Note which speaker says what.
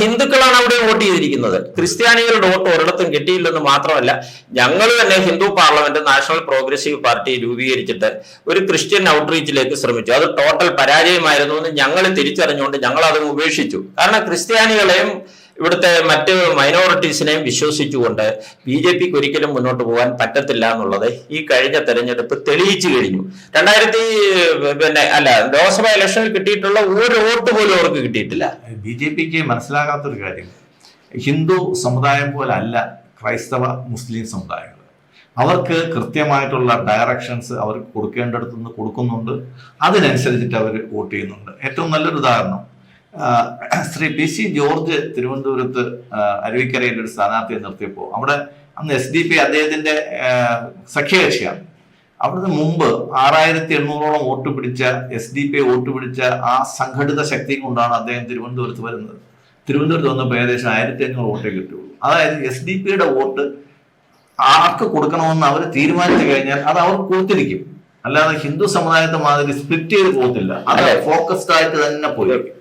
Speaker 1: ഹിന്ദുക്കളാണ് അവിടെ വോട്ട് ചെയ്തിരിക്കുന്നത്. ക്രിസ്ത്യാനികളുടെ വോട്ട് ഒരിടത്തും കിട്ടിയില്ലെന്ന് മാത്രമല്ല, ഞങ്ങൾ തന്നെ Hindu parliament national progressive party രൂപീകരിച്ചിട്ട് ഒരു ക്രിസ്ത്യൻ ഔട്ട്റീച്ചിലേക്ക് ശ്രമിച്ചു. അത് ടോട്ടൽ പരാജയമായിരുന്നു എന്ന് ഞങ്ങൾ തിരിച്ചറിഞ്ഞുകൊണ്ട് ഞങ്ങൾ അത് ഉപേക്ഷിച്ചു. കാരണം ക്രിസ്ത്യാനികളെയും ഇവിടുത്തെ മറ്റ് മൈനോറിറ്റീസിനെയും വിശ്വസിച്ചുകൊണ്ട് BJPക്ക് ഒരിക്കലും മുന്നോട്ട് പോകാൻ പറ്റത്തില്ല എന്നുള്ളത് ഈ കഴിഞ്ഞ തെരഞ്ഞെടുപ്പ് തെളിയിച്ചു കഴിഞ്ഞു. ലോക്സഭ ഇലക്ഷനിൽ കിട്ടിയിട്ടുള്ള ഒരു വോട്ട് പോലും അവർക്ക് കിട്ടിയിട്ടില്ല.
Speaker 2: BJPക്ക് മനസ്സിലാകാത്തൊരു കാര്യം, ഹിന്ദു സമുദായം പോലെ അല്ല ക്രൈസ്തവ മുസ്ലിം സമുദായങ്ങൾ. അവർക്ക് കൃത്യമായിട്ടുള്ള ഡയറക്ഷൻസ് അവർ കൊടുക്കേണ്ടടുത്തുനിന്ന് കൊടുക്കുന്നുണ്ട്, അതിനനുസരിച്ചിട്ട് അവർ വോട്ട് ചെയ്യുന്നുണ്ട്. ഏറ്റവും നല്ലൊരു ഉദാഹരണം, ശ്രീ PC ജോർജ് തിരുവനന്തപുരത്ത് അരുവിക്കരയിൽ ഒരു സ്ഥാനാർത്ഥിയെ നിർത്തിയപ്പോൾ അവിടെ അന്ന് SDP അദ്ദേഹത്തിന്റെ സഖ്യകക്ഷിയാണ്. അവിടുന്ന് മുമ്പ് 6800ഓളം വോട്ട് പിടിച്ച SDP വോട്ട് പിടിച്ച ആ സംഘടിത ശക്തി കൊണ്ടാണ് അദ്ദേഹം തിരുവനന്തപുരത്ത് വരുന്നത്. തിരുവനന്തപുരത്ത് വന്നപ്പോൾ ഏകദേശം 1500 വോട്ടേ കിട്ടുള്ളൂ. അതായത് SDPയുടെ വോട്ട് ആർക്ക് കൊടുക്കണമെന്ന് അവർ തീരുമാനിച്ചു കഴിഞ്ഞാൽ അത് അവർ കൊടുത്തിരിക്കും. അല്ലാതെ ഹിന്ദു സമുദായത്തെ മാതിരി സ്പ്ലിറ്റ് ചെയ്ത് പോകത്തില്ല. അത് ഫോക്കസ്ഡ് ആയിട്ട് തന്നെ പോയിരിക്കും.